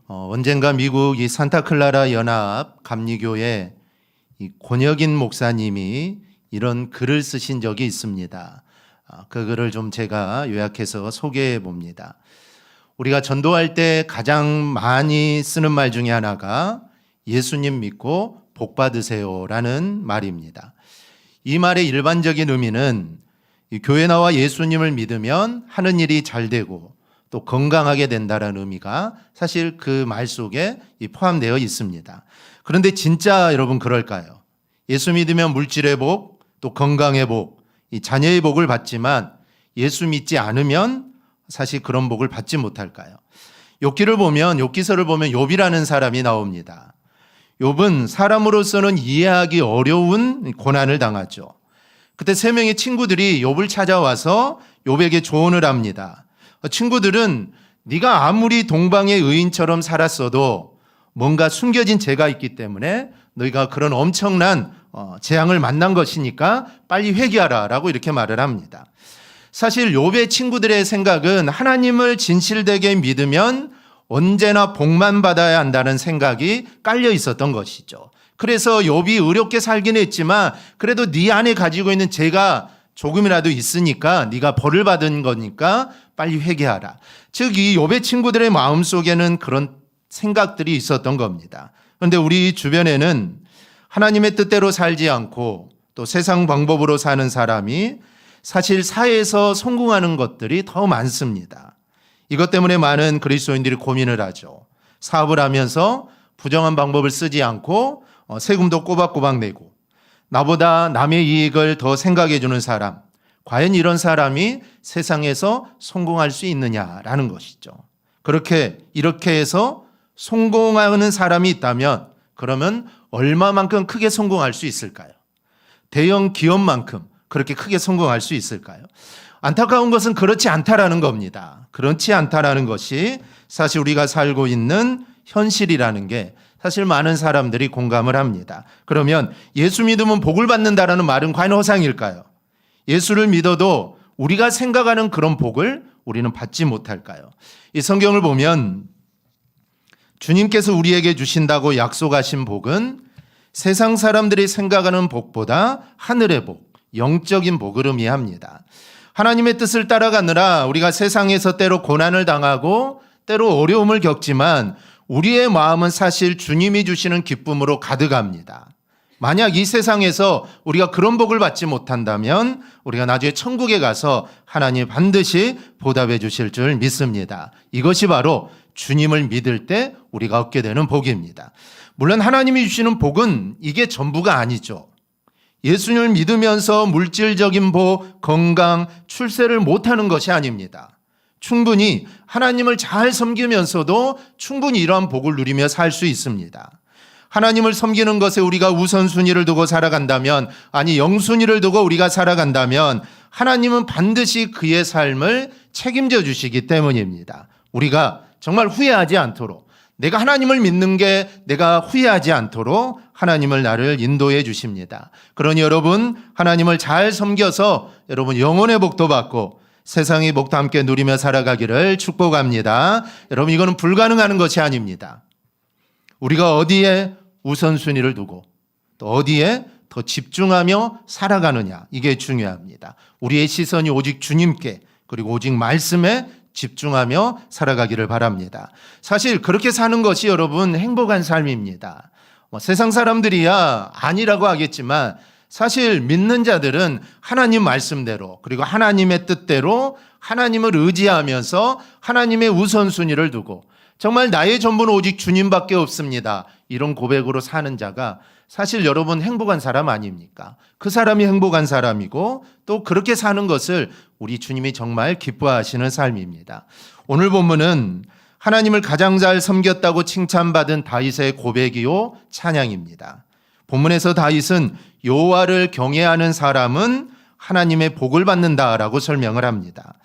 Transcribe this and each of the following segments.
언젠가 미국 이 산타클라라 연합 감리교회 이 권혁인 목사님이 이런 글을 쓰신 적이 있습니다. 그 글을 좀 제가 요약해서 소개해 봅니다. 우리가 전도할 때 가장 많이 쓰는 말 중에 하나가 예수님 믿고 복 받으세요라는 말입니다. 이 말의 일반적인 의미는 이 교회 나와 예수님을 믿으면 하는 일이 잘 되고 또 건강하게 된다는 의미가 사실 그 말 속에 포함되어 있습니다. 그런데 진짜 여러분 그럴까요? 예수 믿으면 물질의 복, 또 건강의 복, 이 자녀의 복을 받지만 예수 믿지 않으면 사실 그런 복을 받지 못할까요? 욥기서를 보면 욥이라는 사람이 나옵니다. 욥은 사람으로서는 이해하기 어려운 고난을 당하죠. 그때 세 명의 친구들이 욥을 찾아와서 욥에게 조언을 합니다. 친구들은 네가 아무리 동방의 의인처럼 살았어도 뭔가 숨겨진 죄가 있기 때문에 너희가 그런 엄청난 재앙을 만난 것이니까 빨리 회개하라 라고 이렇게 말을 합니다. 사실 욥의 친구들의 생각은 하나님을 진실되게 믿으면 언제나 복만 받아야 한다는 생각이 깔려 있었던 것이죠. 그래서 욥이 의롭게 살긴 했지만 그래도 네 안에 가지고 있는 죄가 조금이라도 있으니까 네가 벌을 받은 거니까 빨리 회개하라. 즉 이 욥의 친구들의 마음속에는 그런 생각들이 있었던 겁니다. 그런데 우리 주변에는 하나님의 뜻대로 살지 않고 또 세상 방법으로 사는 사람이 사실 사회에서 성공하는 것들이 더 많습니다. 이것 때문에 많은 그리스도인들이 고민을 하죠. 사업을 하면서 부정한 방법을 쓰지 않고 세금도 꼬박꼬박 내고 나보다 남의 이익을 더 생각해 주는 사람, 과연 이런 사람이 세상에서 성공할 수 있느냐라는 것이죠. 이렇게 해서 성공하는 사람이 있다면 그러면 얼마만큼 크게 성공할 수 있을까요? 대형 기업만큼 그렇게 크게 성공할 수 있을까요? 안타까운 것은 그렇지 않다라는 겁니다. 그렇지 않다라는 것이 사실 우리가 살고 있는 현실이라는 게 사실 많은 사람들이 공감을 합니다. 그러면 예수 믿으면 복을 받는다라는 말은 과연 허상일까요? 예수를 믿어도 우리가 생각하는 그런 복을 우리는 받지 못할까요? 이 성경을 보면 주님께서 우리에게 주신다고 약속하신 복은 세상 사람들이 생각하는 복보다 하늘의 복, 영적인 복을 의미합니다. 하나님의 뜻을 따라가느라 우리가 세상에서 때로 고난을 당하고 때로 어려움을 겪지만 우리의 마음은 사실 주님이 주시는 기쁨으로 가득합니다. 만약 이 세상에서 우리가 그런 복을 받지 못한다면 우리가 나중에 천국에 가서 하나님 반드시 보답해 주실 줄 믿습니다. 이것이 바로 주님을 믿을 때 우리가 얻게 되는 복입니다. 물론 하나님이 주시는 복은 이게 전부가 아니죠. 예수님을 믿으면서 물질적인 복, 건강, 출세를 못하는 것이 아닙니다. 충분히 하나님을 잘 섬기면서도 충분히 이러한 복을 누리며 살 수 있습니다. 하나님을 섬기는 것에 우리가 우선순위를 두고 살아간다면, 아니 영순위를 두고 우리가 살아간다면 하나님은 반드시 그의 삶을 책임져 주시기 때문입니다. 우리가 정말 후회하지 않도록, 내가 하나님을 믿는 게 내가 후회하지 않도록 하나님을 나를 인도해 주십니다. 그러니 여러분 하나님을 잘 섬겨서 여러분 영혼의 복도 받고 세상의 복도 함께 누리며 살아가기를 축복합니다. 여러분 이거는 불가능한 것이 아닙니다. 우리가 어디에 우선순위를 두고 또 어디에 더 집중하며 살아가느냐, 이게 중요합니다. 우리의 시선이 오직 주님께 그리고 오직 말씀에 집중하며 살아가기를 바랍니다. 사실 그렇게 사는 것이 여러분 행복한 삶입니다. 세상 사람들이야 아니라고 하겠지만 사실 믿는 자들은 하나님 말씀대로 그리고 하나님의 뜻대로 하나님을 의지하면서 하나님의 우선순위를 두고 정말 나의 전부는 오직 주님밖에 없습니다. 이런 고백으로 사는 자가 사실 여러분 행복한 사람 아닙니까? 그 사람이 행복한 사람이고 또 그렇게 사는 것을 우리 주님이 정말 기뻐하시는 삶입니다. 오늘 본문은 하나님을 가장 잘 섬겼다고 칭찬받은 다윗의 고백이요 찬양입니다. 본문에서 다윗은 여호와를 경외하는 사람은 하나님의 복을 받는다라고 설명을 합니다.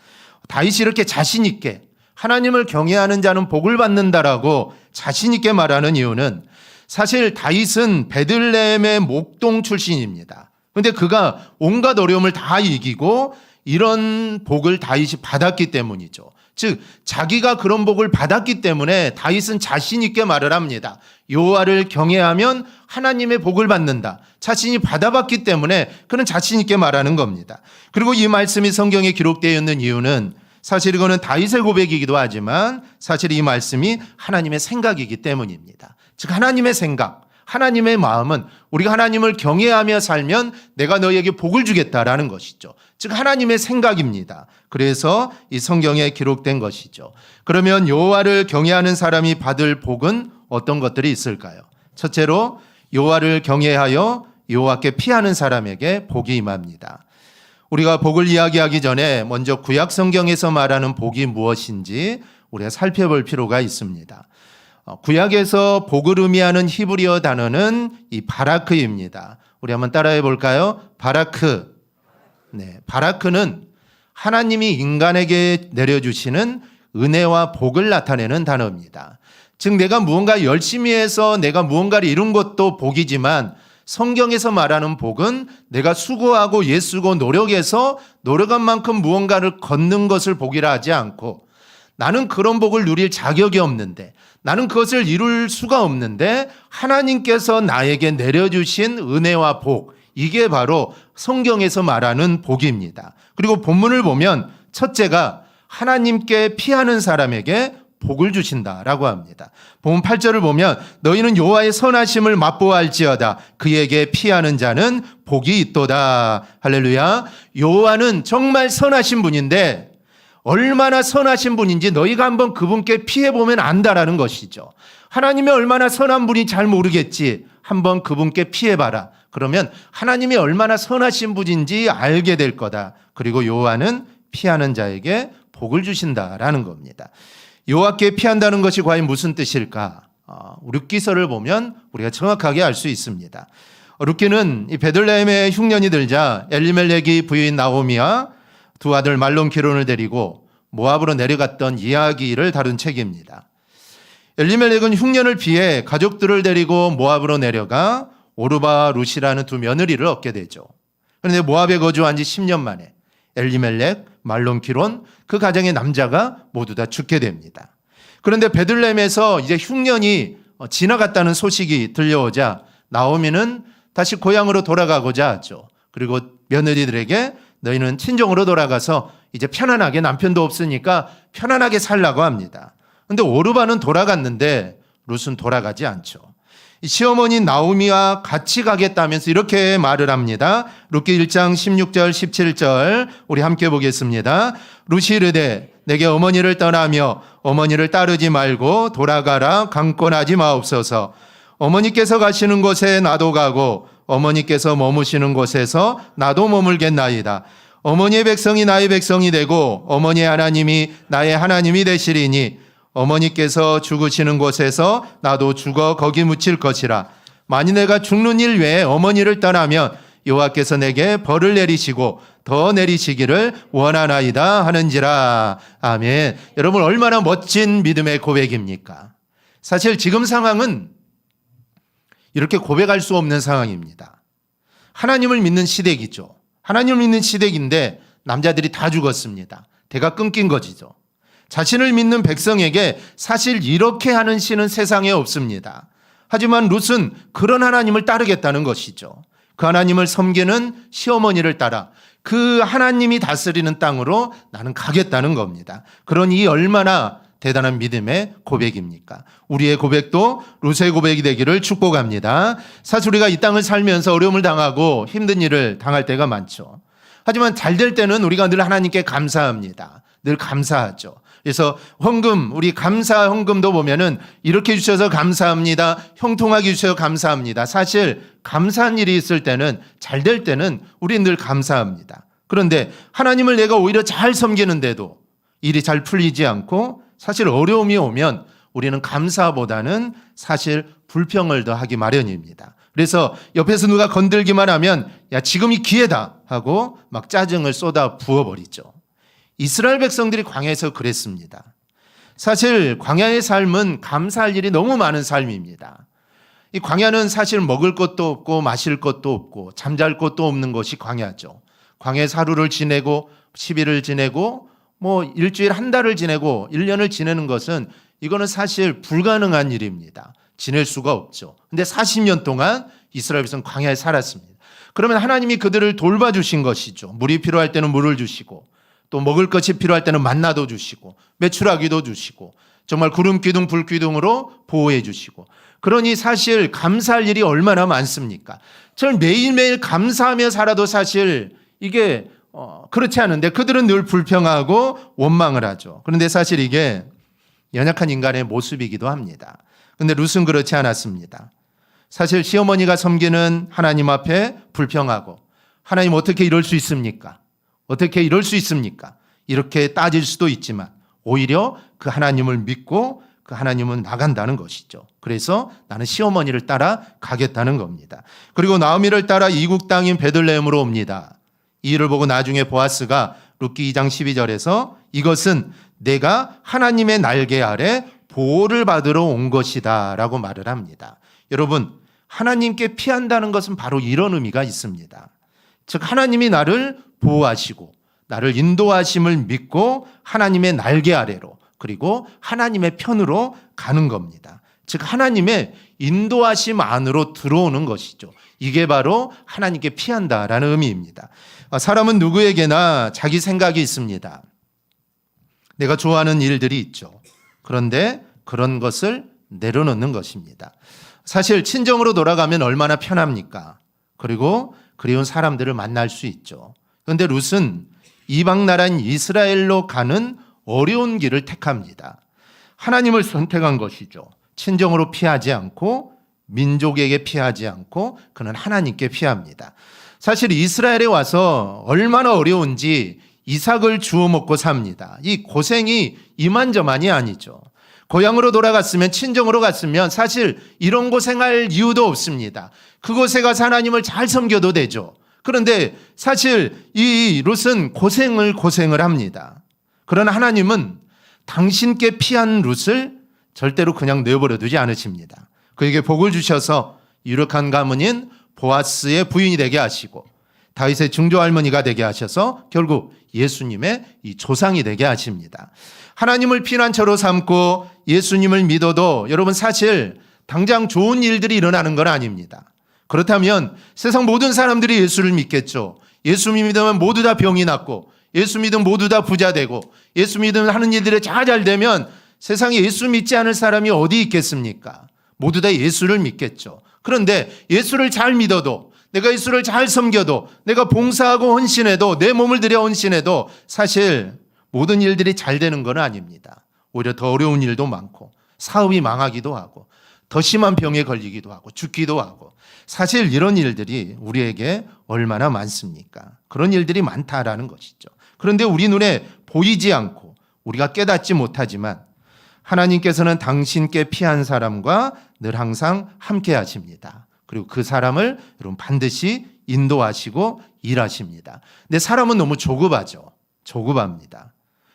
다윗이 이렇게 자신 있게 하나님을 경외하는 자는 복을 받는다라고 자신 있게 말하는 이유는 사실 다윗은 베들레헴의 목동 출신입니다. 그런데 그가 온갖 어려움을 다 이기고 이런 복을 다윗이 받았기 때문이죠. 즉 자기가 그런 복을 받았기 때문에 다윗은 자신 있게 말을 합니다. 여호와를 경외하면 하나님의 복을 받는다. 자신이 받아봤기 때문에 그는 자신 있게 말하는 겁니다. 그리고 이 말씀이 성경에 기록되어 있는 이유는 사실 이거는 다윗의 고백이기도 하지만 사실 이 말씀이 하나님의 생각이기 때문입니다. 즉 하나님의 생각, 하나님의 마음은 우리가 하나님을 경외하며 살면 내가 너희에게 복을 주겠다라는 것이죠. 즉 하나님의 생각입니다. 그래서 이 성경에 기록된 것이죠. 그러면 여호와를 경외하는 사람이 받을 복은 어떤 것들이 있을까요? 첫째로 여호와를 경외하여 여호와께 피하는 사람에게 복이 임합니다. 우리가 복을 이야기하기 전에 먼저 구약 성경에서 말하는 복이 무엇인지 우리가 살펴볼 필요가 있습니다. 구약에서 복을 의미하는 히브리어 단어는 이 바라크입니다. 우리 한번 따라해 볼까요? 바라크. 네, 바라크는 하나님이 인간에게 내려주시는 은혜와 복을 나타내는 단어입니다. 즉 내가 무언가 열심히 해서 내가 무언가를 이룬 것도 복이지만 성경에서 말하는 복은 내가 수고하고 애쓰고 노력해서 노력한 만큼 무언가를 걷는 것을 복이라 하지 않고 나는 그런 복을 누릴 자격이 없는데 나는 그것을 이룰 수가 없는데 하나님께서 나에게 내려주신 은혜와 복, 이게 바로 성경에서 말하는 복입니다. 그리고 본문을 보면 첫째가 하나님께 피하는 사람에게 복을 주신다라고 합니다. 본문 8절을 보면 너희는 여호와의 선하심을 맛보아할지어다 그에게 피하는 자는 복이 있도다. 할렐루야. 여호와는 정말 선하신 분인데 얼마나 선하신 분인지 너희가 한번 그분께 피해보면 안다라는 것이죠. 하나님이 얼마나 선한 분이 잘 모르겠지. 한번 그분께 피해봐라. 그러면 하나님이 얼마나 선하신 분인지 알게 될 거다. 그리고 여호와는 피하는 자에게 복을 주신다라는 겁니다. 여호와께 피한다는 것이 과연 무슨 뜻일까? 룻기서를 보면 우리가 정확하게 알 수 있습니다. 룻기는 이 베들레헴에 흉년이 들자 엘리멜렉이 부인 나오미와 두 아들 말론 기론을 데리고 모압으로 내려갔던 이야기를 다룬 책입니다. 엘리멜렉은 흉년을 피해 가족들을 데리고 모압으로 내려가 오르바 룻이라는 두 며느리를 얻게 되죠. 그런데 모압에 거주한 지 10년 만에 엘리멜렉, 말론 기론 그 가정의 남자가 모두 다 죽게 됩니다. 그런데 베들레헴에서 이제 흉년이 지나갔다는 소식이 들려오자 나오미는 다시 고향으로 돌아가고자 하죠. 그리고 며느리들에게 너희는 친정으로 돌아가서 이제 편안하게 남편도 없으니까 편안하게 살라고 합니다. 그런데 오르바는 돌아갔는데 룻은 돌아가지 않죠. 시어머니 나오미와 같이 가겠다면서 이렇게 말을 합니다. 룻기 1장 16절 17절 우리 함께 보겠습니다. 룻이 이르되 내게 어머니를 떠나며 어머니를 따르지 말고 돌아가라 강권하지 마옵소서. 어머니께서 가시는 곳에 나도 가고 어머니께서 머무시는 곳에서 나도 머물겠나이다. 어머니의 백성이 나의 백성이 되고 어머니의 하나님이 나의 하나님이 되시리니 어머니께서 죽으시는 곳에서 나도 죽어 거기 묻힐 것이라. 만일 내가 죽는 일 외에 어머니를 떠나면 여호와께서 내게 벌을 내리시고 더 내리시기를 원하나이다 하는지라. 아멘. 여러분 얼마나 멋진 믿음의 고백입니까? 사실 지금 상황은 이렇게 고백할 수 없는 상황입니다. 하나님을 믿는 시댁이죠. 하나님을 믿는 시댁인데 남자들이 다 죽었습니다. 대가 끊긴 것이죠. 자신을 믿는 백성에게 사실 이렇게 하는 신은 세상에 없습니다. 하지만 룻은 그런 하나님을 따르겠다는 것이죠. 그 하나님을 섬기는 시어머니를 따라 그 하나님이 다스리는 땅으로 나는 가겠다는 겁니다. 그러니 얼마나 대단한 믿음의 고백입니까? 우리의 고백도 룻의 고백이 되기를 축복합니다. 사실 우리가 이 땅을 살면서 어려움을 당하고 힘든 일을 당할 때가 많죠. 하지만 잘 될 때는 우리가 늘 하나님께 감사합니다. 늘 감사하죠. 그래서 헌금, 우리 감사 헌금도 보면은 이렇게 주셔서 감사합니다. 형통하게 주셔서 감사합니다. 사실 감사한 일이 있을 때는 잘 될 때는 우리는 늘 감사합니다. 그런데 하나님을 내가 오히려 잘 섬기는데도 일이 잘 풀리지 않고 사실 어려움이 오면 우리는 감사보다는 사실 불평을 더 하기 마련입니다. 그래서 옆에서 누가 건들기만 하면 야 지금이 기회다 하고 막 짜증을 쏟아 부어버리죠. 이스라엘 백성들이 광야에서 그랬습니다. 사실 광야의 삶은 감사할 일이 너무 많은 삶입니다. 이 광야는 사실 먹을 것도 없고 마실 것도 없고 잠잘 곳도 없는 것이 광야죠. 광야에서 하루를 지내고 10일을 지내고 뭐 일주일 한 달을 지내고 1년을 지내는 것은 이거는 사실 불가능한 일입니다. 지낼 수가 없죠. 근데 40년 동안 이스라엘 백성은 광야에 살았습니다. 그러면 하나님이 그들을 돌봐주신 것이죠. 물이 필요할 때는 물을 주시고 또 먹을 것이 필요할 때는 만나도 주시고 메추라기도 주시고 정말 구름 기둥 불 기둥으로 보호해 주시고, 그러니 사실 감사할 일이 얼마나 많습니까? 저는 매일매일 감사하며 살아도 사실 이게 그렇지 않은데 그들은 늘 불평하고 원망을 하죠. 그런데 사실 이게 연약한 인간의 모습이기도 합니다. 그런데 룻은 그렇지 않았습니다. 사실 시어머니가 섬기는 하나님 앞에 불평하고, 하나님 어떻게 이럴 수 있습니까? 어떻게 이럴 수 있습니까? 이렇게 따질 수도 있지만 오히려 그 하나님을 믿고 그 하나님은 나간다는 것이죠. 그래서 나는 시어머니를 따라 가겠다는 겁니다. 그리고 나오미를 따라 이국 땅인 베들레헴으로 옵니다. 이 일을 보고 나중에 보아스가 룻기 2장 12절에서 이것은 내가 하나님의 날개 아래 보호를 받으러 온 것이다 라고 말을 합니다. 여러분, 하나님께 피한다는 것은 바로 이런 의미가 있습니다. 즉 하나님이 나를 보호하시고 나를 인도하심을 믿고 하나님의 날개 아래로, 그리고 하나님의 편으로 가는 겁니다. 즉 하나님의 인도하심 안으로 들어오는 것이죠. 이게 바로 하나님께 피한다라는 의미입니다. 사람은 누구에게나 자기 생각이 있습니다. 내가 좋아하는 일들이 있죠. 그런데 그런 것을 내려놓는 것입니다. 사실 친정으로 돌아가면 얼마나 편합니까? 그리고 그리운 사람들을 만날 수 있죠. 그런데 룻은 이방 나라인 이스라엘로 가는 어려운 길을 택합니다. 하나님을 선택한 것이죠. 친정으로 피하지 않고 민족에게 피하지 않고 그는 하나님께 피합니다. 사실 이스라엘에 와서 얼마나 어려운지 이삭을 주워 먹고 삽니다. 이 고생이 이만저만이 아니죠. 고향으로 돌아갔으면, 친정으로 갔으면 사실 이런 고생할 이유도 없습니다. 그곳에 가서 하나님을 잘 섬겨도 되죠. 그런데 사실 이 룻은 고생을 합니다. 그러나 하나님은 당신께 피한 룻을 절대로 그냥 내버려 두지 않으십니다. 그에게 복을 주셔서 유력한 가문인 보아스의 부인이 되게 하시고 다윗의 증조할머니가 되게 하셔서 결국 예수님의 이 조상이 되게 하십니다. 하나님을 피난처로 삼고 예수님을 믿어도 여러분 사실 당장 좋은 일들이 일어나는 건 아닙니다. 그렇다면 세상 모든 사람들이 예수를 믿겠죠. 예수 믿으면 모두 다 병이 낫고, 예수 믿으면 모두 다 부자 되고, 예수 믿으면 하는 일들이 잘 되면 세상에 예수 믿지 않을 사람이 어디 있겠습니까? 모두 다 예수를 믿겠죠. 그런데 예수를 잘 믿어도, 내가 예수를 잘 섬겨도, 내가 봉사하고 헌신해도, 내 몸을 들여 헌신해도 사실 모든 일들이 잘 되는 건 아닙니다. 오히려 더 어려운 일도 많고, 사업이 망하기도 하고, 더 심한 병에 걸리기도 하고, 죽기도 하고, 사실 이런 일들이 우리에게 얼마나 많습니까? 그런 일들이 많다라는 것이죠. 그런데 우리 눈에 보이지 않고 우리가 깨닫지 못하지만 하나님께서는 당신께 피한 사람과 늘 항상 함께 하십니다. 그리고 그 사람을 여러분 반드시 인도하시고 일하십니다. 근데 사람은 너무 조급합니다.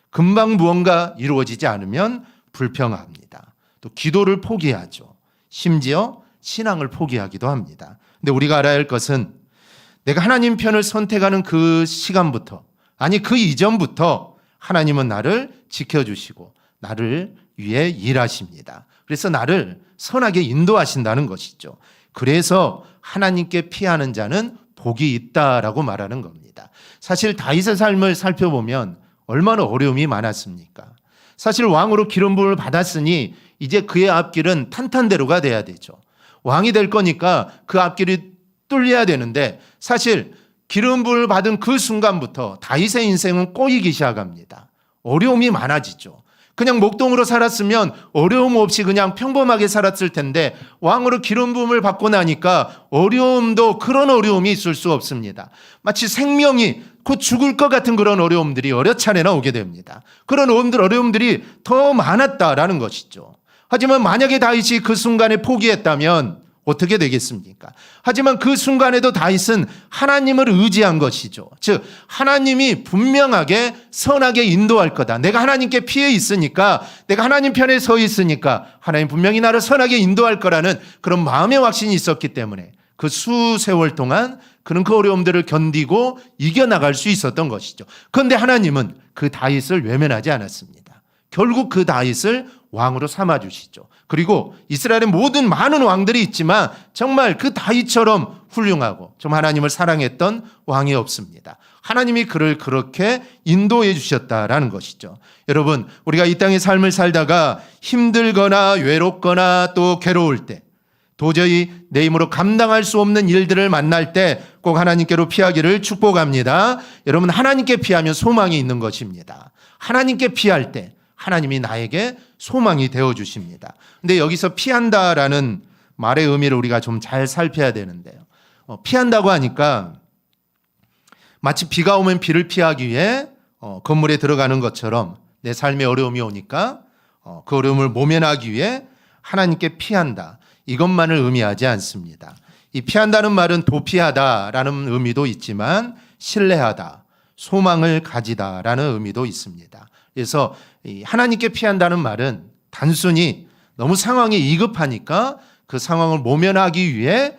금방 무언가 이루어지지 않으면 불평합니다. 또 기도를 포기하죠. 심지어 신앙을 포기하기도 합니다. 근데 우리가 알아야 할 것은 내가 하나님 편을 선택하는 그 시간부터, 아니 그 이전부터 하나님은 나를 지켜주시고 나를 위해 일하십니다. 그래서 나를 선하게 인도하신다는 것이죠. 그래서 하나님께 피하는 자는 복이 있다라고 말하는 겁니다. 사실 다윗의 삶을 살펴보면 얼마나 어려움이 많았습니까? 사실 왕으로 기름 부음을 받았으니 이제 그의 앞길은 탄탄대로가 돼야 되죠. 왕이 될 거니까 그 앞길이 뚫려야 되는데 사실 기름 부음을 받은 그 순간부터 다윗의 인생은 꼬이기 시작합니다. 어려움이 많아지죠. 그냥 목동으로 살았으면 어려움 없이 그냥 평범하게 살았을 텐데 왕으로 기름 부음을 받고 나니까 어려움도 그런 어려움이 있을 수 없습니다. 마치 생명이 곧 죽을 것 같은 그런 어려움들이 여러 차례나 오게 됩니다. 그런 어려움들이 더 많았다라는 것이죠. 하지만 만약에 다윗이 그 순간에 포기했다면 어떻게 되겠습니까? 하지만 그 순간에도 다윗은 하나님을 의지한 것이죠. 즉 하나님이 분명하게 선하게 인도할 거다. 내가 하나님께 피해 있으니까, 내가 하나님 편에 서 있으니까 하나님 분명히 나를 선하게 인도할 거라는 그런 마음의 확신이 있었기 때문에 그 수세월 동안 그는 그 어려움들을 견디고 이겨나갈 수 있었던 것이죠. 그런데 하나님은 그 다윗을 외면하지 않았습니다. 결국 그 다윗을 왕으로 삼아주시죠. 그리고 이스라엘의 모든 많은 왕들이 있지만 정말 그 다윗처럼 훌륭하고 좀 하나님을 사랑했던 왕이 없습니다. 하나님이 그를 그렇게 인도해 주셨다라는 것이죠. 여러분, 우리가 이 땅의 삶을 살다가 힘들거나 외롭거나 또 괴로울 때, 도저히 내 힘으로 감당할 수 없는 일들을 만날 때 꼭 하나님께로 피하기를 축복합니다. 여러분, 하나님께 피하면 소망이 있는 것입니다. 하나님께 피할 때 하나님이 나에게 소망이 되어주십니다. 근데 여기서 피한다라는 말의 의미를 우리가 좀 잘 살펴야 되는데요. 피한다고 하니까 마치 비가 오면 비를 피하기 위해 건물에 들어가는 것처럼 내 삶에 어려움이 오니까 그 어려움을 모면하기 위해 하나님께 피한다. 이것만을 의미하지 않습니다. 이 피한다는 말은 도피하다라는 의미도 있지만 신뢰하다, 소망을 가지다라는 의미도 있습니다. 그래서 하나님께 피한다는 말은 단순히 너무 상황이 이급하니까 그 상황을 모면하기 위해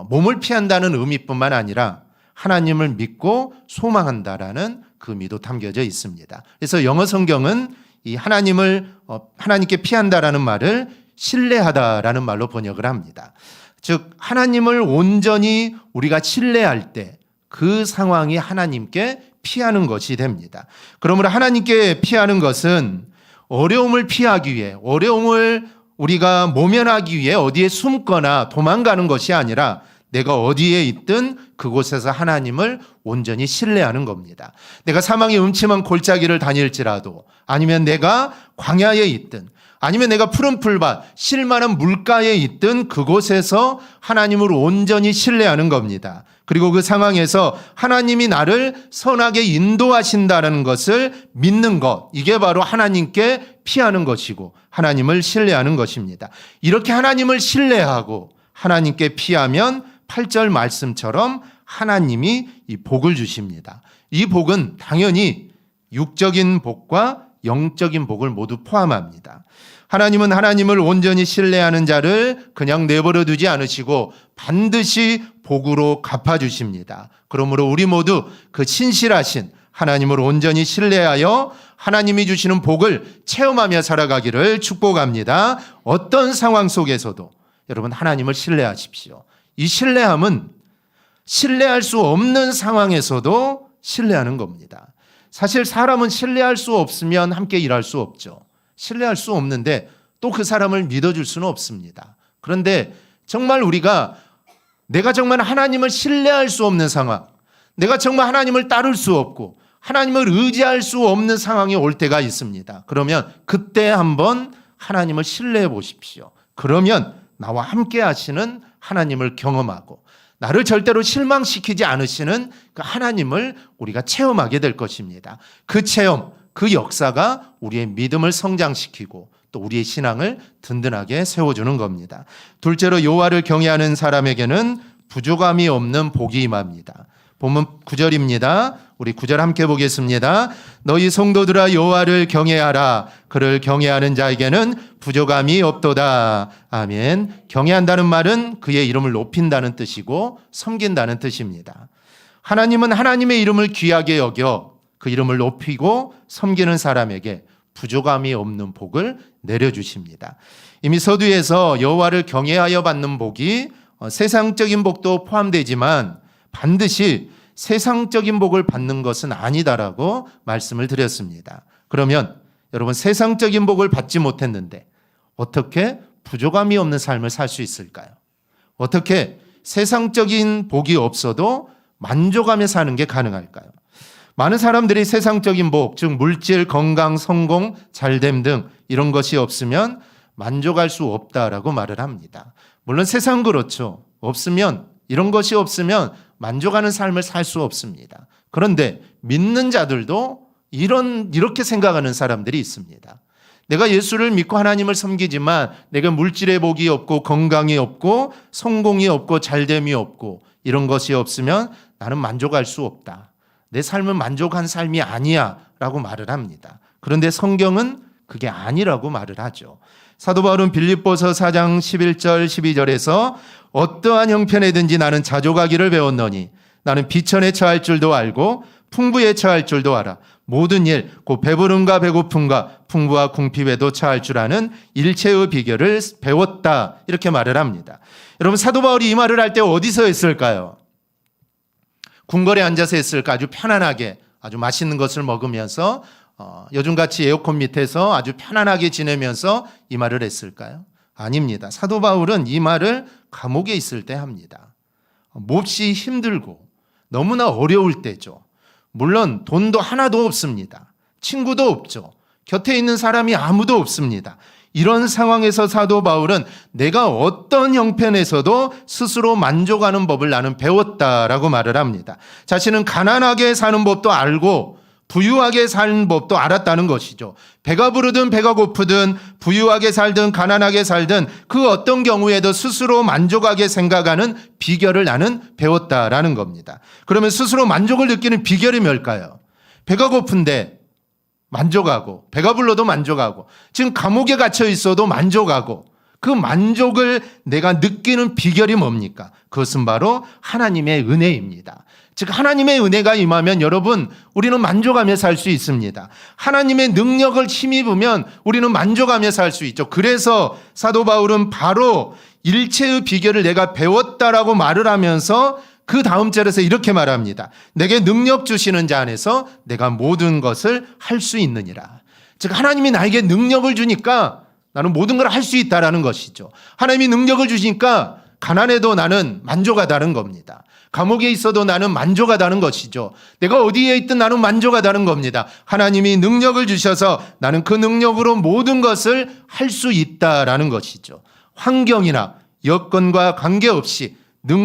몸을 피한다는 의미뿐만 아니라 하나님을 믿고 소망한다라는 그 의미도 담겨져 있습니다. 그래서 영어 성경은 이 하나님께 피한다라는 말을 신뢰하다라는 말로 번역을 합니다. 즉 하나님을 온전히 우리가 신뢰할 때 그 상황이 하나님께 피하는 것이 됩니다. 그러므로 하나님께 피하는 것은 어려움을 피하기 위해, 어려움을 우리가 모면하기 위해 어디에 숨거나 도망가는 것이 아니라 내가 어디에 있든 그곳에서 하나님을 온전히 신뢰하는 겁니다. 내가 사망의 음침한 골짜기를 다닐지라도, 아니면 내가 광야에 있든, 아니면 내가 푸른 풀밭, 쉴만한 물가에 있든 그곳에서 하나님을 온전히 신뢰하는 겁니다. 그리고 그 상황에서 하나님이 나를 선하게 인도하신다는 것을 믿는 것, 이게 바로 하나님께 피하는 것이고 하나님을 신뢰하는 것입니다. 이렇게 하나님을 신뢰하고 하나님께 피하면 8절 말씀처럼 하나님이 이 복을 주십니다. 이 복은 당연히 육적인 복과 영적인 복을 모두 포함합니다. 하나님은 하나님을 온전히 신뢰하는 자를 그냥 내버려 두지 않으시고 반드시 복으로 갚아주십니다. 그러므로 우리 모두 그 신실하신 하나님을 온전히 신뢰하여 하나님이 주시는 복을 체험하며 살아가기를 축복합니다. 어떤 상황 속에서도 여러분 하나님을 신뢰하십시오. 이 신뢰함은 신뢰할 수 없는 상황에서도 신뢰하는 겁니다. 사실 사람은 신뢰할 수 없으면 함께 일할 수 없죠. 신뢰할 수 없는데 또 그 사람을 믿어줄 수는 없습니다. 그런데 정말 내가 정말 하나님을 신뢰할 수 없는 상황, 내가 정말 하나님을 따를 수 없고 하나님을 의지할 수 없는 상황이 올 때가 있습니다. 그러면 그때 한번 하나님을 신뢰해 보십시오. 그러면 나와 함께 하시는 하나님을 경험하고 나를 절대로 실망시키지 않으시는 그 하나님을 우리가 체험하게 될 것입니다. 그 체험, 그 역사가 우리의 믿음을 성장시키고 또 우리의 신앙을 든든하게 세워주는 겁니다. 둘째로 여호와를 경외하는 사람에게는 부족함이 없는 복이 임합니다. 본문 9절입니다. 우리 9절 함께 보겠습니다. 너희 성도들아 여호와를 경외하라. 그를 경외하는 자에게는 부족함이 없도다. 아멘. 경외한다는 말은 그의 이름을 높인다는 뜻이고 섬긴다는 뜻입니다. 하나님은 하나님의 이름을 귀하게 여겨 그 이름을 높이고 섬기는 사람에게 부족함이 없는 복을 내려주십니다. 이미 서두에서 여호와를 경외하여 받는 복이 세상적인 복도 포함되지만 반드시 세상적인 복을 받는 것은 아니다라고 말씀을 드렸습니다. 그러면 여러분 세상적인 복을 받지 못했는데 어떻게 부족함이 없는 삶을 살 수 있을까요? 어떻게 세상적인 복이 없어도 만족하며 사는 게 가능할까요? 많은 사람들이 세상적인 복, 즉 물질, 건강, 성공, 잘됨 등 이런 것이 없으면 만족할 수 없다라고 말을 합니다. 물론 세상은 그렇죠. 이런 것이 없으면 만족하는 삶을 살 수 없습니다. 그런데 믿는 자들도 이렇게 생각하는 사람들이 있습니다. 내가 예수를 믿고 하나님을 섬기지만 내가 물질의 복이 없고 건강이 없고 성공이 없고 잘됨이 없고 이런 것이 없으면 나는 만족할 수 없다. 내 삶은 만족한 삶이 아니야 라고 말을 합니다. 그런데 성경은 그게 아니라고 말을 하죠. 사도 바울은 빌립보서 4장 11절 12절에서 어떠한 형편에든지 나는 자족하기를 배웠노니 나는 비천에 처할 줄도 알고 풍부에 처할 줄도 알아. 모든 일, 곧 배부름과 배고픔과 풍부와 궁핍에도 처할 줄 아는 일체의 비결을 배웠다. 이렇게 말을 합니다. 여러분, 사도 바울이 이 말을 할 때 어디서 했을까요? 궁궐에 앉아서 했을까? 아주 편안하게, 아주 맛있는 것을 먹으면서 요즘같이 에어컨 밑에서 아주 편안하게 지내면서 이 말을 했을까요? 아닙니다. 사도 바울은 이 말을 감옥에 있을 때 합니다. 몹시 힘들고 너무나 어려울 때죠. 물론 돈도 하나도 없습니다. 친구도 없죠. 곁에 있는 사람이 아무도 없습니다. 이런 상황에서 사도 바울은 내가 어떤 형편에서도 스스로 만족하는 법을 나는 배웠다라고 말을 합니다. 자신은 가난하게 사는 법도 알고 부유하게 사는 법도 알았다는 것이죠. 배가 부르든 배가 고프든 부유하게 살든 가난하게 살든 그 어떤 경우에도 스스로 만족하게 생각하는 비결을 나는 배웠다라는 겁니다. 그러면 스스로 만족을 느끼는 비결이 뭘까요? 배가 고픈데 만족하고, 배가 불러도 만족하고, 지금 감옥에 갇혀 있어도 만족하고, 그 만족을 내가 느끼는 비결이 뭡니까? 그것은 바로 하나님의 은혜입니다. 즉 하나님의 은혜가 임하면 여러분, 우리는 만족하며 살 수 있습니다. 하나님의 능력을 힘입으면 우리는 만족하며 살 수 있죠. 그래서 사도 바울은 바로 일체의 비결을 내가 배웠다라고 말을 하면서 그 다음 절에서 이렇게 말합니다. 내게 능력 주시는 자 안에서 내가 모든 것을 할 수 있느니라. 즉 하나님이 나에게 능력을 주니까 나는 모든 걸 할 수 있다라는 것이죠. 하나님이 능력을 주시니까 가난해도 나는 만족하다는 겁니다. 감옥에 있어도 나는 만족하다는 것이죠. 내가 어디에 있든 나는 만족하다는 겁니다. 하나님이 능력을 주셔서 나는 그 능력으로 모든 것을 할 수 있다라는 것이죠. 환경이나 여건과 관계없이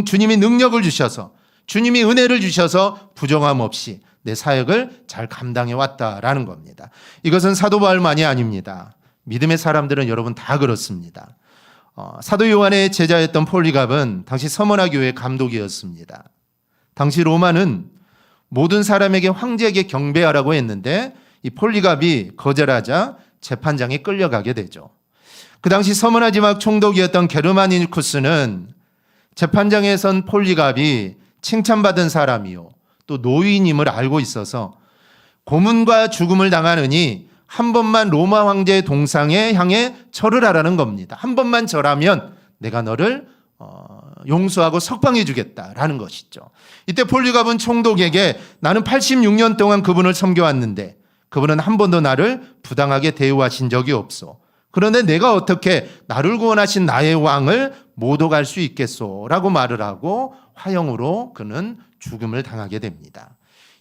주님이 능력을 주셔서, 주님이 은혜를 주셔서 부정함 없이 내 사역을 잘 감당해 왔다라는 겁니다. 이것은 사도 바울만이 아닙니다. 믿음의 사람들은 여러분 다 그렇습니다. 사도 요한의 제자였던 폴리갑은 당시 서머나 교회 감독이었습니다. 당시 로마는 모든 사람에게 황제에게 경배하라고 했는데 이 폴리갑이 거절하자 재판장에 끌려가게 되죠. 그 당시 서머나 지막 총독이었던 게르마니쿠스는 재판장에 선 폴리갑이 칭찬받은 사람이요 또 노인임을 알고 있어서 고문과 죽음을 당하느니 한 번만 로마 황제의 동상에 향해 절을 하라는 겁니다. 한 번만 절하면 내가 너를 용서하고 석방해 주겠다라는 것이죠. 이때 폴리갑은 총독에게 나는 86년 동안 그분을 섬겨왔는데 그분은 한 번도 나를 부당하게 대우하신 적이 없어. 그런데 내가 어떻게 나를 구원하신 나의 왕을 모독할 수 있겠소? 라고 말을 하고 화형으로 그는 죽음을 당하게 됩니다.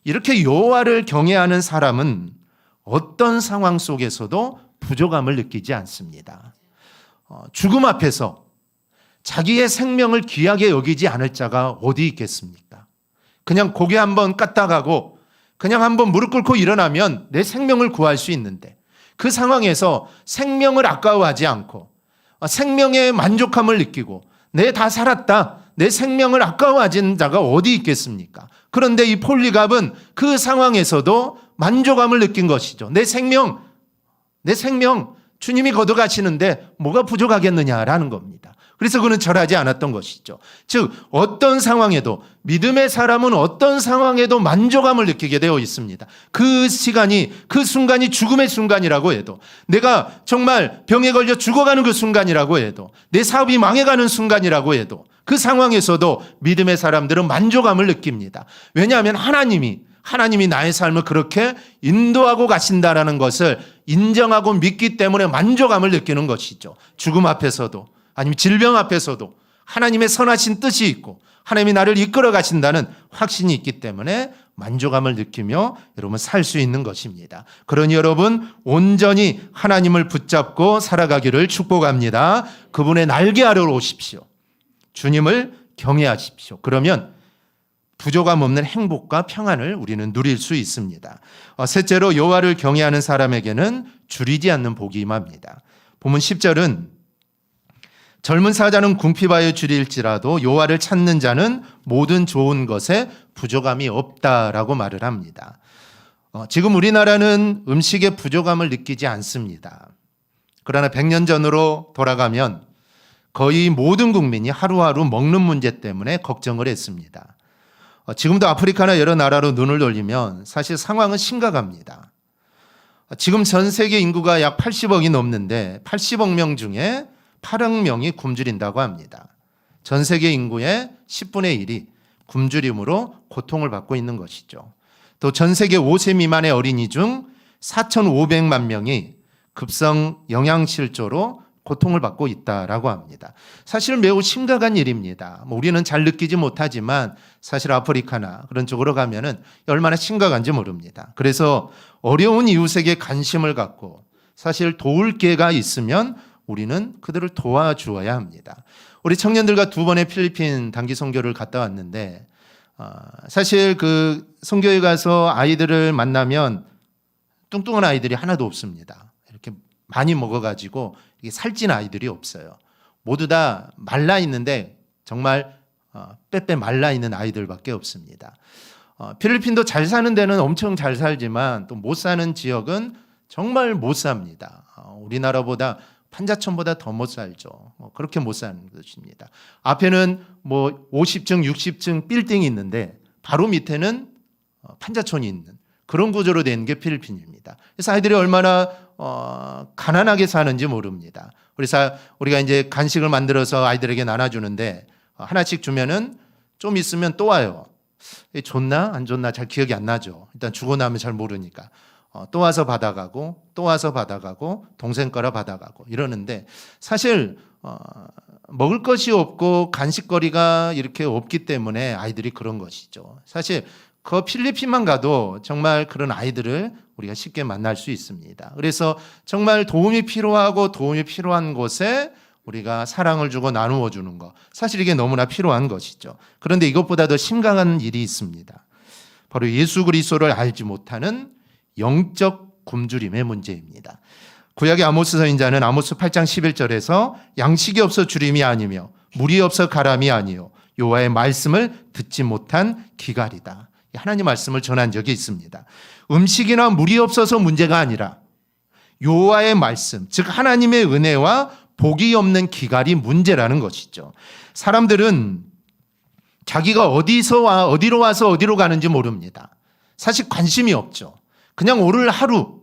이렇게 여호와를 경외하는 사람은 어떤 상황 속에서도 부족함을 느끼지 않습니다. 죽음 앞에서 자기의 생명을 귀하게 여기지 않을 자가 어디 있겠습니까? 그냥 고개 한번 까딱하고 그냥 한번 무릎 꿇고 일어나면 내 생명을 구할 수 있는데 그 상황에서 생명을 아까워하지 않고 생명의 만족함을 느끼고 내 다 살았다, 내 생명을 아까워하는 자가 어디 있겠습니까? 그런데 이 폴리갑은 그 상황에서도 만족함을 느낀 것이죠. 내 생명 주님이 걷어가시는데 뭐가 부족하겠느냐라는 겁니다. 그래서 그는 절하지 않았던 것이죠. 즉 어떤 상황에도, 믿음의 사람은 어떤 상황에도 만족함을 느끼게 되어 있습니다. 그 시간이, 그 순간이 죽음의 순간이라고 해도, 내가 정말 병에 걸려 죽어가는 그 순간이라고 해도, 내 사업이 망해가는 순간이라고 해도 그 상황에서도 믿음의 사람들은 만족함을 느낍니다. 왜냐하면 하나님이 나의 삶을 그렇게 인도하고 가신다라는 것을 인정하고 믿기 때문에 만족함을 느끼는 것이죠. 죽음 앞에서도, 아니면 질병 앞에서도 하나님의 선하신 뜻이 있고 하나님이 나를 이끌어 가신다는 확신이 있기 때문에 만족함을 느끼며 여러분 살 수 있는 것입니다. 그러니 여러분 온전히 하나님을 붙잡고 살아가기를 축복합니다. 그분의 날개 아래로 오십시오. 주님을 경외하십시오. 그러면 부족함 없는 행복과 평안을 우리는 누릴 수 있습니다. 셋째로 여호와를 경외하는 사람에게는 줄이지 않는 복이 임합니다. 본문 10절은 젊은 사자는 궁핍하여 줄일지라도 여호와를 찾는 자는 모든 좋은 것에 부족함이 없다라고 말을 합니다. 지금 우리나라는 음식에 부족함을 느끼지 않습니다. 그러나 100년 전으로 돌아가면 거의 모든 국민이 하루하루 먹는 문제 때문에 걱정을 했습니다. 지금도 아프리카나 여러 나라로 눈을 돌리면 사실 상황은 심각합니다. 지금 전 세계 인구가 약 80억이 넘는데 80억 명 중에 8억 명이 굶주린다고 합니다. 전 세계 인구의 10분의 1이 굶주림으로 고통을 받고 있는 것이죠. 또 전 세계 5세 미만의 어린이 중 4,500만 명이 급성 영양실조로 고통을 받고 있다라고 합니다. 사실 매우 심각한 일입니다. 우리는 잘 느끼지 못하지만 사실 아프리카나 그런 쪽으로 가면은 얼마나 심각한지 모릅니다. 그래서 어려운 이웃에게 관심을 갖고 사실 도울 기회가 있으면 우리는 그들을 도와주어야 합니다. 우리 청년들과 2번의 필리핀 단기 선교를 갔다 왔는데 사실 그 선교에 가서 아이들을 만나면 뚱뚱한 아이들이 하나도 없습니다. 이렇게 많이 먹어가지고 이게 살찐 아이들이 없어요. 모두 다 말라 있는데 정말 빼빼 말라 있는 아이들밖에 없습니다. 필리핀도 잘 사는 데는 엄청 잘 살지만 또 못 사는 지역은 정말 못 삽니다. 우리나라보다 판자촌보다 더 못 살죠. 그렇게 못 사는 것입니다. 앞에는 뭐 50층, 60층 빌딩이 있는데 바로 밑에는 판자촌이 있는 그런 구조로 된 게 필리핀입니다. 그래서 아이들이 얼마나 가난하게 사는지 모릅니다. 그래서 우리가 이제 간식을 만들어서 아이들에게 나눠주는데 하나씩 주면은 좀 있으면 또 와요. 줬나 안 줬나 잘 기억이 안 나죠. 일단 주고 나면 잘 모르니까. 또 와서 받아가고 또 와서 받아가고 동생 거라 받아가고 이러는데 사실 먹을 것이 없고 간식거리가 이렇게 없기 때문에 아이들이 그런 것이죠. 사실 그 필리핀만 가도 정말 그런 아이들을 우리가 쉽게 만날 수 있습니다. 그래서 정말 도움이 필요하고 도움이 필요한 곳에 우리가 사랑을 주고 나누어 주는 것, 사실 이게 너무나 필요한 것이죠. 그런데 이것보다 더 심각한 일이 있습니다. 바로 예수 그리스도를 알지 못하는 영적 굶주림의 문제입니다. 구약의 아모스 서인자는 아모스 8장 11절에서 양식이 없어 주림이 아니며 물이 없어 가람이 아니요 여호와의 말씀을 듣지 못한 기갈이다. 하나님 말씀을 전한 적이 있습니다. 음식이나 물이 없어서 문제가 아니라 여호와의 말씀, 즉 하나님의 은혜와 복이 없는 기갈이 문제라는 것이죠. 사람들은 자기가 어디로 와서 어디로 가는지 모릅니다. 사실 관심이 없죠. 그냥 오늘 하루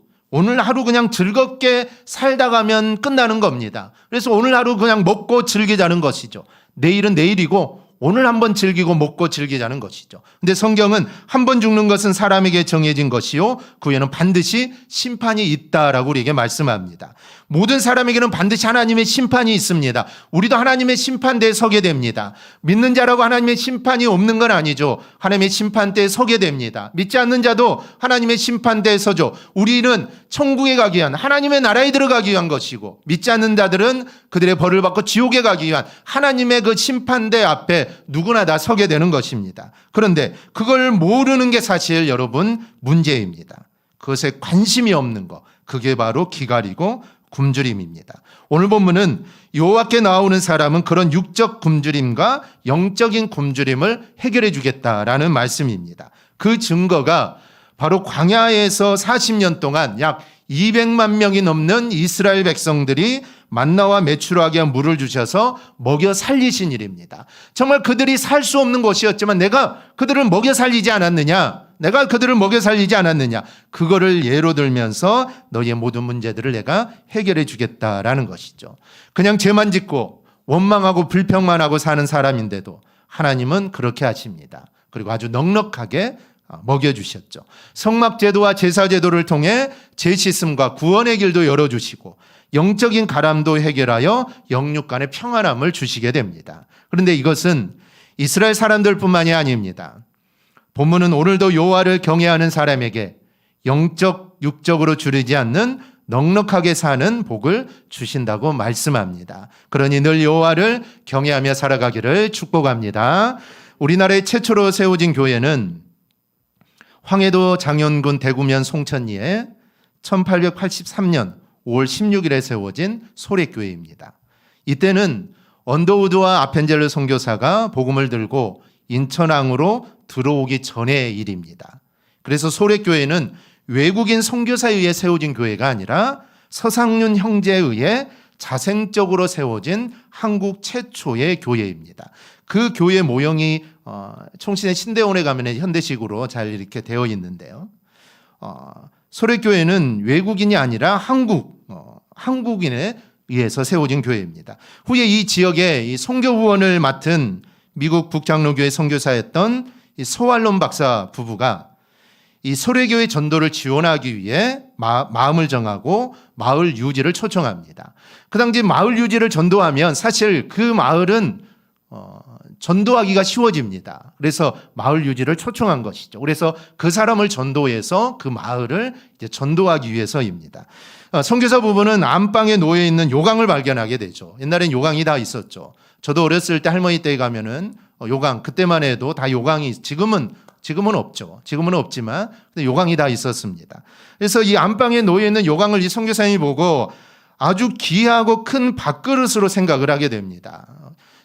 그냥 즐겁게 살다 가면 끝나는 겁니다. 그래서 오늘 하루 그냥 먹고 즐기자는 것이죠. 내일은 내일이고 오늘 한번 즐기고 먹고 즐기자는 것이죠. 근데 성경은 한 번 죽는 것은 사람에게 정해진 것이요 그 후에는 반드시 심판이 있다라고 우리에게 말씀합니다. 모든 사람에게는 반드시 하나님의 심판이 있습니다. 우리도 하나님의 심판대에 서게 됩니다. 믿는 자라고 하나님의 심판이 없는 건 아니죠. 하나님의 심판대에 서게 됩니다. 믿지 않는 자도 하나님의 심판대에 서죠. 우리는 천국에 가기 위한 하나님의 나라에 들어가기 위한 것이고 믿지 않는 자들은 그들의 벌을 받고 지옥에 가기 위한 하나님의 그 심판대 앞에 누구나 다 서게 되는 것입니다. 그런데 그걸 모르는 게 사실 여러분 문제입니다. 그것에 관심이 없는 것, 그게 바로 기갈이고 굶주림입니다. 오늘 본문은 여호와께 나오는 사람은 그런 육적 굶주림과 영적인 굶주림을 해결해 주겠다라는 말씀입니다. 그 증거가 바로 광야에서 40년 동안 약 200만 명이 넘는 이스라엘 백성들이 만나와 메추라기와 물을 주셔서 먹여 살리신 일입니다. 정말 그들이 살 수 없는 곳이었지만 내가 그들을 먹여 살리지 않았느냐? 내가 그들을 먹여 살리지 않았느냐? 그거를 예로 들면서 너희의 모든 문제들을 내가 해결해 주겠다라는 것이죠. 그냥 죄만 짓고 원망하고 불평만 하고 사는 사람인데도 하나님은 그렇게 하십니다. 그리고 아주 넉넉하게 먹여주셨죠. 성막제도와 제사제도를 통해 죄 씻음과 구원의 길도 열어주시고 영적인 가람도 해결하여 영육 간의 평안함을 주시게 됩니다. 그런데 이것은 이스라엘 사람들뿐만이 아닙니다. 본문은 오늘도 여호와를 경외하는 사람에게 영적, 육적으로 줄이지 않는 넉넉하게 사는 복을 주신다고 말씀합니다. 그러니 늘 여호와를 경외하며 살아가기를 축복합니다. 우리나라의 최초로 세워진 교회는 황해도 장현군 대구면 송천리에 1883년 5월 16일에 세워진 소래교회입니다. 이때는 언더우드와 아펜젤러 선교사가 복음을 들고 인천항으로 들어오기 전의 일입니다. 그래서 소래교회는 외국인 선교사에 의해 세워진 교회가 아니라 서상륜 형제에 의해 자생적으로 세워진 한국 최초의 교회입니다. 그 교회 모형이 총신의 신대원에 가면 현대식으로 잘 이렇게 되어 있는데요. 소래교회는 외국인이 아니라 한국인에 의해서 세워진 교회입니다. 후에 이 지역에 이 선교 후원을 맡은 미국 북장로교회 선교사였던 이 서왈론 박사 부부가 이 소래교회 전도를 지원하기 위해 마음을 정하고 마을 유지를 초청합니다. 그 당시 마을 유지를 전도하면 사실 그 마을은 전도하기가 쉬워집니다. 그래서 마을 유지를 초청한 것이죠. 그래서 그 사람을 전도해서 그 마을을 이제 전도하기 위해서입니다. 선교사 부부는 안방에 놓여 있는 요강을 발견하게 되죠. 옛날엔 요강이 다 있었죠. 저도 어렸을 때 할머니 댁에 가면은 요강, 그때만 해도 다 요강이, 지금은 없죠. 지금은 없지만 요강이 다 있었습니다. 그래서 이 안방에 놓여 있는 요강을 이 선교사님이 보고 아주 귀하고 큰 밥그릇으로 생각을 하게 됩니다.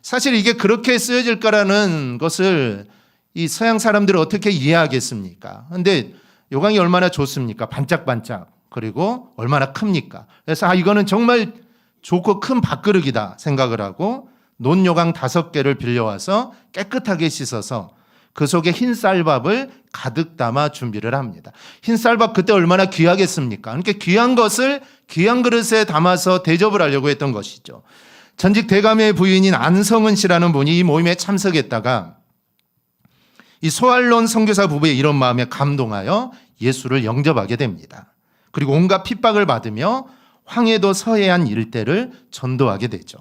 사실 이게 그렇게 쓰여질 거라는 것을 이 서양 사람들은 어떻게 이해하겠습니까? 근데 요강이 얼마나 좋습니까? 반짝반짝. 그리고 얼마나 큽니까? 그래서 이거는 정말 좋고 큰 밥그릇이다 생각을 하고 논요강 5개를 빌려와서 깨끗하게 씻어서 그 속에 흰 쌀밥을 가득 담아 준비를 합니다. 흰 쌀밥 그때 얼마나 귀하겠습니까? 그러니까 귀한 것을 귀한 그릇에 담아서 대접을 하려고 했던 것이죠. 전직 대감의 부인인 안성은 씨라는 분이 이 모임에 참석했다가 이 소알론 선교사 부부의 이런 마음에 감동하여 예수를 영접하게 됩니다. 그리고 온갖 핍박을 받으며 황해도 서해안 일대를 전도하게 되죠.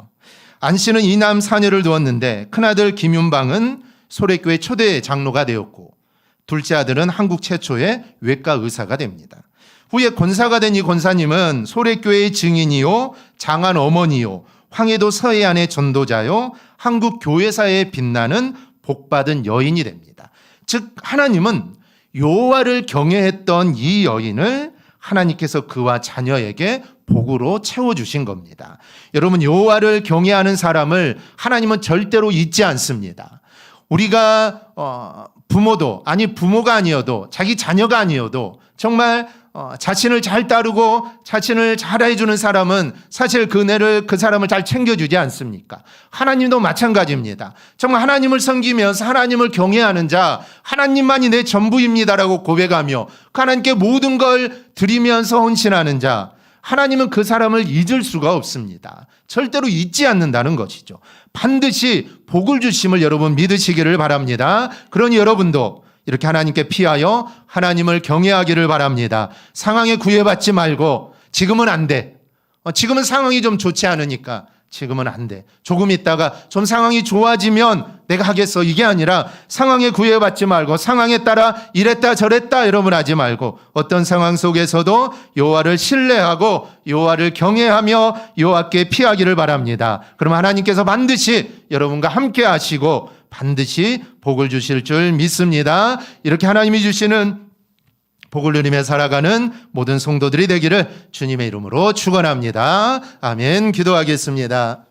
안 씨는 이남 사녀를 두었는데 큰아들 김윤방은 소래교회 초대 장로가 되었고 둘째 아들은 한국 최초의 외과 의사가 됩니다. 후에 권사가 된 이 권사님은 소래교회의 증인이요 장안 어머니요 황해도 서해안의 전도자요 한국 교회사에 빛나는 복받은 여인이 됩니다. 즉 하나님은 여호와를 경외했던 이 여인을 하나님께서 그와 자녀에게 복으로 채워주신 겁니다. 여러분, 여호와를 경외하는 사람을 하나님은 절대로 잊지 않습니다. 우리가 부모가 아니어도 자기 자녀가 아니어도 정말 자신을 잘 따르고 자신을 잘 해주는 사람은 사실 그 사람을 잘 챙겨주지 않습니까? 하나님도 마찬가지입니다. 정말 하나님을 섬기면서 하나님을 경외하는 자, 하나님만이 내 전부입니다라고 고백하며 하나님께 모든 걸 드리면서 헌신하는 자, 하나님은 그 사람을 잊을 수가 없습니다. 절대로 잊지 않는다는 것이죠. 반드시 복을 주심을 여러분 믿으시기를 바랍니다. 그러니 여러분도 이렇게 하나님께 피하여 하나님을 경외하기를 바랍니다. 상황에 구애받지 말고 지금은 안 돼. 지금은 상황이 좀 좋지 않으니까 지금은 안 돼. 조금 있다가 좀 상황이 좋아지면 내가 하겠어. 이게 아니라 상황에 구애받지 말고 상황에 따라 이랬다 저랬다 여러분 하지 말고 어떤 상황 속에서도 여호와를 신뢰하고 여호와를 경외하며 여호와께 피하기를 바랍니다. 그럼 하나님께서 반드시 여러분과 함께 하시고 반드시 복을 주실 줄 믿습니다. 이렇게 하나님이 주시는 복을 누리며 살아가는 모든 성도들이 되기를 주님의 이름으로 축원합니다. 아멘. 기도하겠습니다.